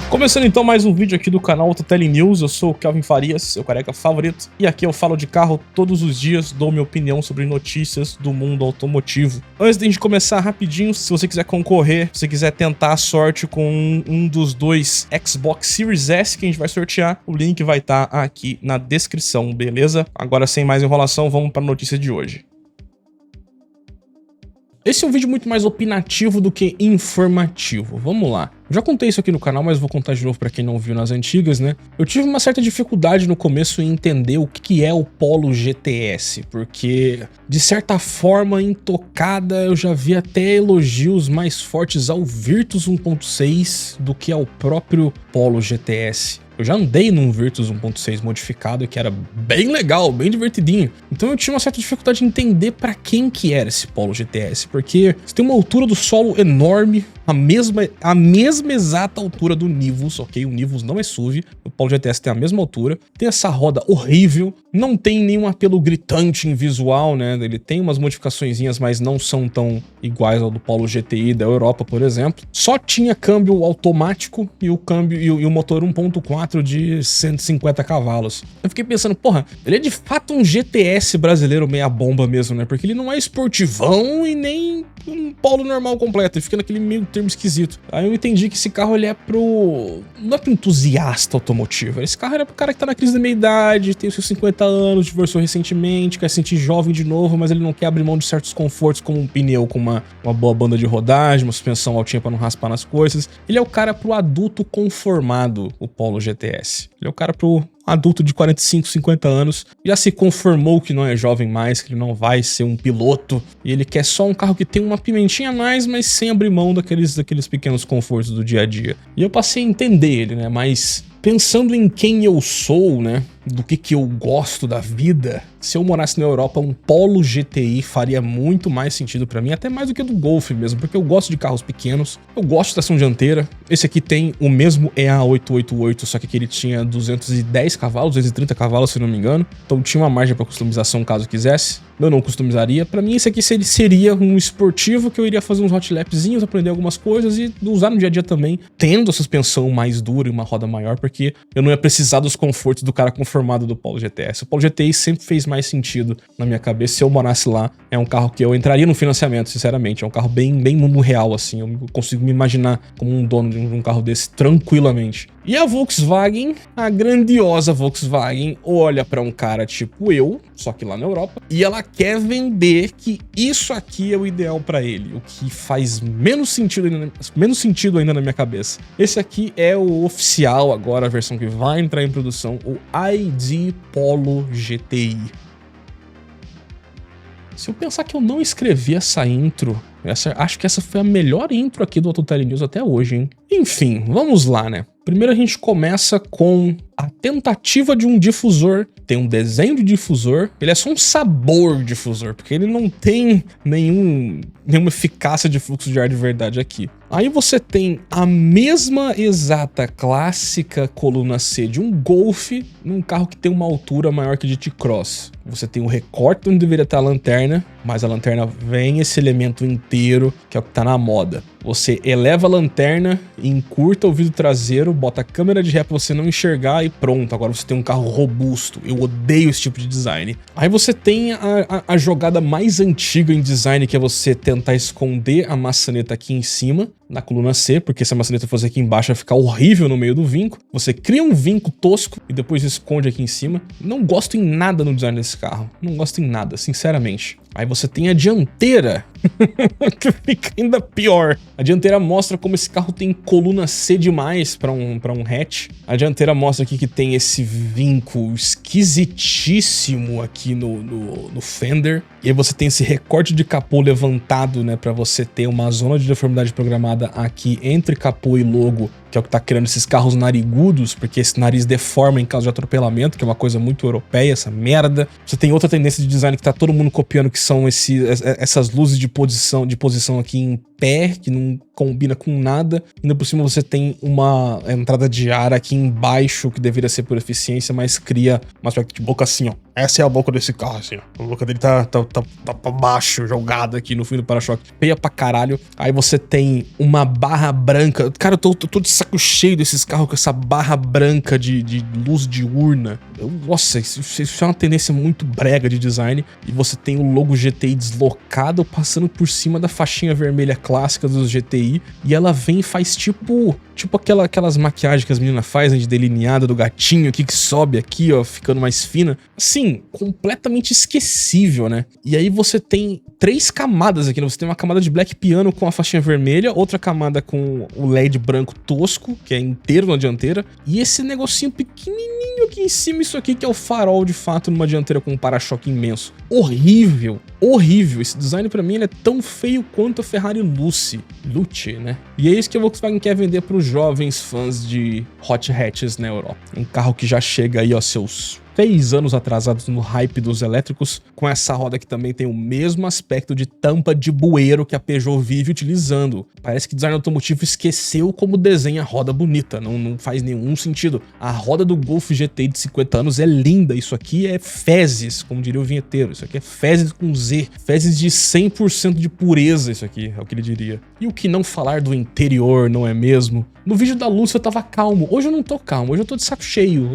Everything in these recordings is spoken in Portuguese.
Começando então mais um vídeo aqui do canal Autotele News, eu sou o Kelvin Farias, seu careca favorito, e aqui eu falo de carro todos os dias, dou minha opinião sobre notícias do mundo automotivo. Antes de a gente começar rapidinho, se você quiser concorrer, se você quiser tentar a sorte com um dos dois Xbox Series S que a gente vai sortear, o link vai estar aqui na descrição, beleza? Agora sem mais enrolação, vamos para a notícia de hoje. Esse é um vídeo muito mais opinativo do que informativo, vamos lá. Eu já contei isso aqui no canal, mas vou contar de novo pra quem não viu nas antigas, né? Eu tive uma certa dificuldade no começo em entender o que é o Polo GTS, porque, de certa forma, intocada, eu já vi até elogios mais fortes ao Virtus 1.6 do que ao próprio Polo GTS. Eu já andei num Virtus 1.6 modificado que era bem legal, bem divertidinho. Então eu tinha uma certa dificuldade de entender pra quem que era esse Polo GTS, porque você tem uma altura do solo enorme, a mesma exata altura do Nivus, ok? O Nivus não é SUV, o Polo GTS tem a mesma altura, tem essa roda horrível, não tem nenhum apelo gritante em visual, né? Ele tem umas modificaçõezinhas, mas não são tão iguais ao do Polo GTI da Europa, por exemplo. Só tinha câmbio automático e o motor 1.4 de 150 cavalos. Eu fiquei pensando, porra, ele é de fato um GTS brasileiro meia bomba mesmo, né? Porque ele não é esportivão e nem um Polo normal completo, ele fica naquele meio termo esquisito. Aí eu entendi que esse carro ele é não é pro entusiasta automotivo, esse carro é pro cara que tá na crise da meia-idade, tem os seus 50 anos, divorciou recentemente, quer se sentir jovem de novo, mas ele não quer abrir mão de certos confortos como um pneu com uma boa banda de rodagem, uma suspensão altinha pra não raspar nas coisas. Ele é o cara pro adulto conformado, o Polo GTS. Ele é o cara pro adulto de 45, 50 anos, já se conformou que não é jovem mais, que ele não vai ser um piloto, e ele quer só um carro que tem uma pimentinha a mais, mas sem abrir mão daqueles pequenos confortos do dia a dia. E eu passei a entender ele, né, mas pensando em quem eu sou, né, do que eu gosto da vida, se eu morasse na Europa, um Polo GTI faria muito mais sentido pra mim, até mais do que do Golf mesmo, porque eu gosto de carros pequenos, eu gosto de tração dianteira. Esse aqui tem o mesmo EA888, só que aqui ele tinha 210 cavalos, 230 cavalos, se não me engano, então tinha uma margem pra customização caso quisesse. Eu não customizaria. Pra mim, esse aqui seria um esportivo que eu iria fazer uns hot lapzinhos, aprender algumas coisas e usar no dia a dia também, tendo a suspensão mais dura e uma roda maior, porque eu não ia precisar dos confortos do cara conformado do Polo GTS. O Polo GTI sempre fez mais sentido na minha cabeça. Se eu morasse lá, é um carro que eu entraria no financiamento, sinceramente. É um carro bem mundo real, assim. Eu consigo me imaginar como um dono de um carro desse tranquilamente. E a Volkswagen, a grandiosa Volkswagen, olha pra um cara tipo eu, só que lá na Europa, e ela quer vender que isso aqui é o ideal pra ele, o que faz menos sentido ainda na minha cabeça. Esse aqui é o oficial agora, a versão que vai entrar em produção, o ID Polo GTI. Se eu pensar que eu não escrevi essa intro, acho que essa foi a melhor intro aqui do Autotele News até hoje, hein? Enfim, vamos lá, né? Primeiro a gente começa com a tentativa de um difusor. Tem um desenho de difusor, ele é só um sabor de difusor, porque ele não tem nenhuma eficácia de fluxo de ar de verdade aqui. Aí você tem a mesma exata clássica coluna C de um Golf num carro que tem uma altura maior que de T-Cross. Você tem o recorte onde deveria estar a lanterna, mas a lanterna vem esse elemento inteiro, que é o que tá na moda. Você eleva a lanterna, encurta o vidro traseiro, bota a câmera de ré pra você não enxergar e pronto, agora você tem um carro robusto. Eu odeio esse tipo de design. Aí você tem a jogada mais antiga em design, que é você tentar esconder a maçaneta aqui em cima, na coluna C, porque se a maçaneta fosse aqui embaixo vai ficar horrível no meio do vinco. Você cria um vinco tosco e depois esconde aqui em cima. Não gosto em nada no design desse carro. Não gosto em nada, sinceramente. Aí você tem a dianteira, que fica ainda pior. A dianteira mostra como esse carro tem coluna C demais para um hatch. A dianteira mostra aqui que tem esse vinco esquisitíssimo aqui no fender. E aí você tem esse recorte de capô levantado, né, para você ter uma zona de deformidade programada aqui entre capô e logo, que é o que tá criando esses carros narigudos, porque esse nariz deforma em caso de atropelamento, que é uma coisa muito europeia, essa merda. Você tem outra tendência de design que tá todo mundo copiando, que são essas luzes de posição aqui em pé, que não combina com nada. Ainda por cima você tem uma entrada de ar aqui embaixo, que deveria ser por eficiência, mas cria um aspecto de boca assim, ó. Essa é a boca desse carro, assim, ó. A boca dele tá pra baixo, jogada aqui no fim do para-choque. Feia pra caralho. Aí você tem uma barra branca. Cara, eu tô de saco cheio desses carros com essa barra branca de luz diurna. Nossa, isso é uma tendência muito brega de design. E você tem o logo GTI deslocado, passando por cima da faixinha vermelha clássica dos GTI. E ela vem e faz tipo aquelas maquiagens que as meninas fazem de delineada do gatinho aqui, que sobe aqui, ó, ficando mais fina. Assim, completamente esquecível, né? E aí você tem 3 camadas aqui, né? Você tem uma camada de black piano com a faixinha vermelha, outra camada com o LED branco tosco, que é inteiro na dianteira, e esse negocinho pequenininho aqui em cima, isso aqui que é o farol de fato numa dianteira com um para-choque imenso. Horrível, horrível. Esse design pra mim ele é tão feio quanto a Ferrari Luce, né? E é isso que a Volkswagen quer vender pros jovens fãs de hot hatches na Europa. Um carro que já chega aí aos seus 3 anos atrasados no hype dos elétricos, com essa roda que também tem o mesmo aspecto de tampa de bueiro que a Peugeot vive utilizando. Parece que o design automotivo esqueceu como desenha a roda bonita, não faz nenhum sentido. A roda do Golf GTI de 50 anos é linda, isso aqui é fezes, como diria o vinheteiro, isso aqui é fezes com Z, fezes de 100% de pureza, isso aqui é o que ele diria. E o que não falar do interior, não é mesmo? No vídeo da Lucy eu tava calmo, hoje eu não tô calmo, hoje eu tô de saco cheio,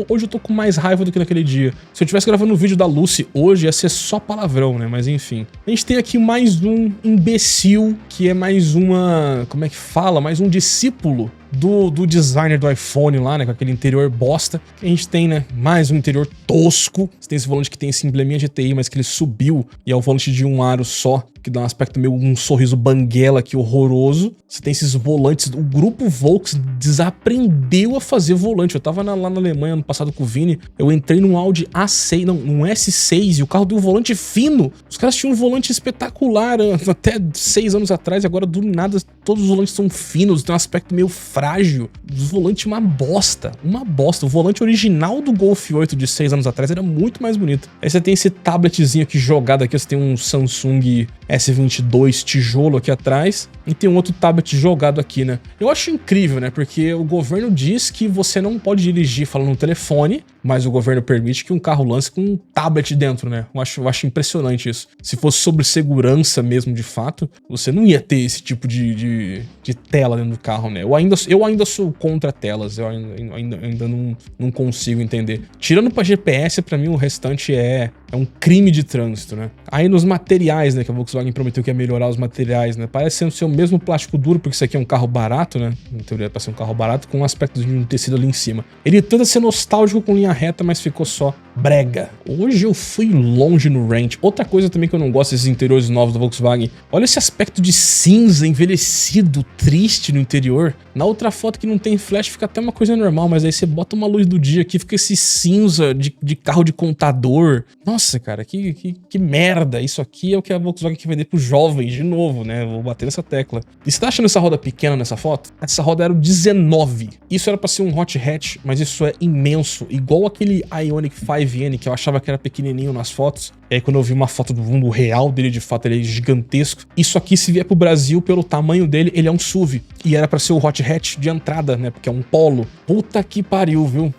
hoje eu tô com mais raiva do que naquele dia. Se eu tivesse gravando um vídeo da Lucy hoje, ia ser só palavrão, né? Mas enfim. A gente tem aqui mais um imbecil, que é mais uma... como é que fala? Mais um discípulo do designer do iPhone lá, né, com aquele interior bosta. A gente tem, né, mais um interior tosco. Você tem esse volante que tem esse embleminha GTI, mas que ele subiu e é o volante de um aro só, que dá um aspecto meio um sorriso banguela aqui horroroso. Você tem esses volantes, o grupo Volks desaprendeu a fazer volante. Eu tava lá na Alemanha ano passado com o Vini, eu entrei num Audi A6, não, num S6, e o carro deu um volante fino. Os caras tinham um volante espetacular até 6 anos atrás, e agora do nada todos os volantes são finos, tem um aspecto meio frágil. Os volantes uma bosta, uma bosta. O volante original do Golf 8 de 6 anos atrás era muito mais bonito. Aí você tem esse tabletzinho aqui jogado aqui, você tem um Samsung S22 tijolo aqui atrás, e tem um outro tablet jogado aqui, né? Eu acho incrível, né? Porque o governo diz que você não pode dirigir falando no telefone, mas o governo permite que um carro lance com um tablet dentro, né? Eu acho impressionante isso. Se fosse sobre segurança mesmo, de fato, você não ia ter esse tipo de tela dentro do carro, né? Eu ainda sou contra telas, eu ainda não consigo entender. Tirando pra GPS, pra mim o restante é um crime de trânsito, né? Aí nos materiais, né, que a Volkswagen prometeu que ia melhorar os materiais, né? Parece ser o mesmo plástico duro, porque isso aqui é um carro barato, né? Em teoria é pra ser um carro barato, com um aspecto de um tecido ali em cima. Ele tenta ser nostálgico com linha reta, mas ficou só brega. Hoje eu fui longe no Range. Outra coisa também que eu não gosto desses interiores novos da Volkswagen, olha esse aspecto de cinza envelhecido, triste no interior. Na outra foto que não tem flash fica até uma coisa normal, mas aí você bota uma luz do dia aqui, fica esse cinza de carro de contador. Nossa, cara, que merda. Isso aqui é o que a Volkswagen quer vender pros jovens, de novo, né? Vou bater nessa tecla. E você tá achando essa roda pequena nessa foto? Essa roda era o 19. Isso era pra ser um hot hatch, mas isso é imenso. Igual aquele Ioniq 5N, que eu achava que era pequenininho nas fotos. E aí quando eu vi uma foto do mundo real dele, de fato, ele é gigantesco. Isso aqui, se vier pro Brasil, pelo tamanho dele, ele é um SUV. E era pra ser o hot hatch de entrada, né? Porque é um Polo. Puta que pariu, viu?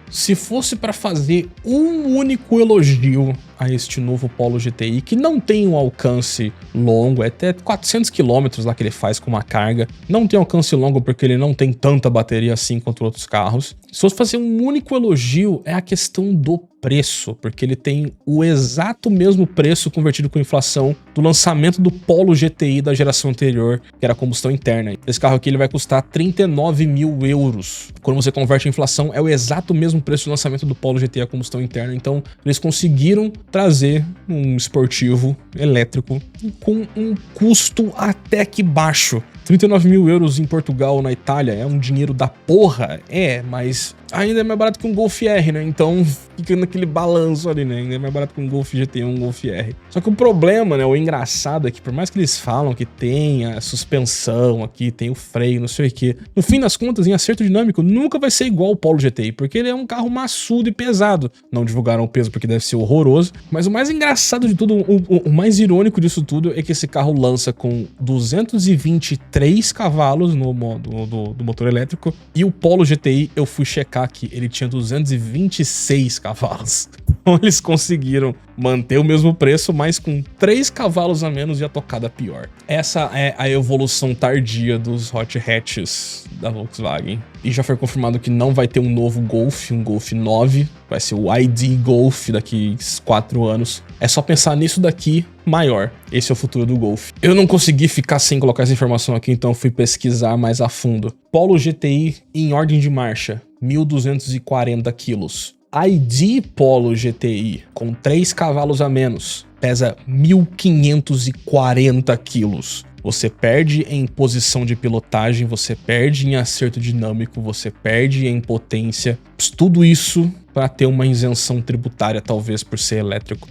Se fosse pra fazer um único elogio a este novo Polo GTI, que não tem um alcance longo, é até 400 km lá que ele faz com uma carga, não tem alcance longo porque ele não tem tanta bateria assim quanto outros carros. Se fosse fazer um único elogio, é a questão do preço, porque ele tem o exato mesmo preço convertido com inflação do lançamento do Polo GTI da geração anterior, que era combustão interna. Esse carro aqui ele vai custar 39 mil euros. Quando você converte a inflação, é o exato mesmo preço do lançamento do Polo GTI a combustão interna. Então, eles conseguiram trazer um esportivo elétrico com um custo até que baixo. 39 mil euros em Portugal, na Itália, é um dinheiro da porra? É, mas ainda é mais barato que um Golf R, né? Então fica naquele balanço ali, né? Ainda é mais barato que um Golf GTI, um Golf R. Só que o problema, né? O engraçado é que por mais que eles falam que tem a suspensão aqui, tem o freio, não sei o que, no fim das contas, em acerto dinâmico, nunca vai ser igual o Polo GTI, porque ele é um carro maçudo e pesado. Não divulgaram o peso porque deve ser horroroso, mas o mais engraçado de tudo, o mais irônico disso tudo é que esse carro lança com 223 cavalos no modo do motor elétrico, e o Polo GTI, eu fui checar aqui, ele tinha 226 cavalos. Então eles conseguiram manter o mesmo preço, mas com 3 cavalos a menos e a tocada pior. Essa é a evolução tardia dos hot hatches da Volkswagen. E já foi confirmado que não vai ter um novo Golf, um Golf 9. Vai ser o ID Golf daqui 4 anos. É só pensar nisso daqui maior. Esse é o futuro do Golf. Eu não consegui ficar sem colocar essa informação aqui, então fui pesquisar mais a fundo. Polo GTI em ordem de marcha, 1.240 quilos. ID Polo GTI, com 3 cavalos a menos, pesa 1.540 quilos. Você perde em posição de pilotagem, você perde em acerto dinâmico, você perde em potência. Tudo isso para ter uma isenção tributária, talvez por ser elétrico.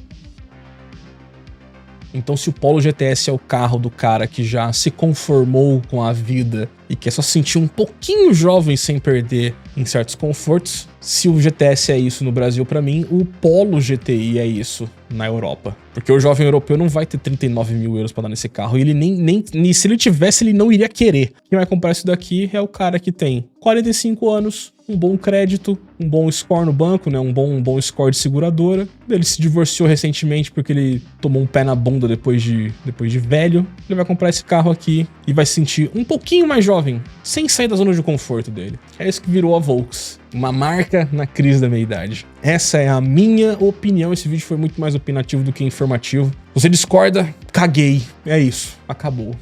Então, se o Polo GTS é o carro do cara que já se conformou com a vida e quer só se sentir um pouquinho jovem sem perder em certos confortos, se o GTS é isso no Brasil, pra mim, o Polo GTI é isso na Europa. Porque o jovem europeu não vai ter 39 mil euros pra dar nesse carro, e ele nem se ele tivesse, ele não iria querer. Quem vai comprar isso daqui é o cara que tem 45 anos, um bom crédito, um bom score no banco, né? Um bom score de seguradora. Ele se divorciou recentemente porque ele tomou um pé na bunda depois de velho. Ele vai comprar esse carro aqui e vai se sentir um pouquinho mais jovem, sem sair da zona de conforto dele. É isso que virou a Volks. Uma marca na crise da meia-idade. Essa é a minha opinião. Esse vídeo foi muito mais opinativo do que informativo. Você discorda? Caguei. É isso. Acabou.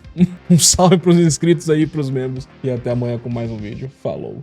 Um salve pros inscritos aí, pros membros. E até amanhã com mais um vídeo. Falou.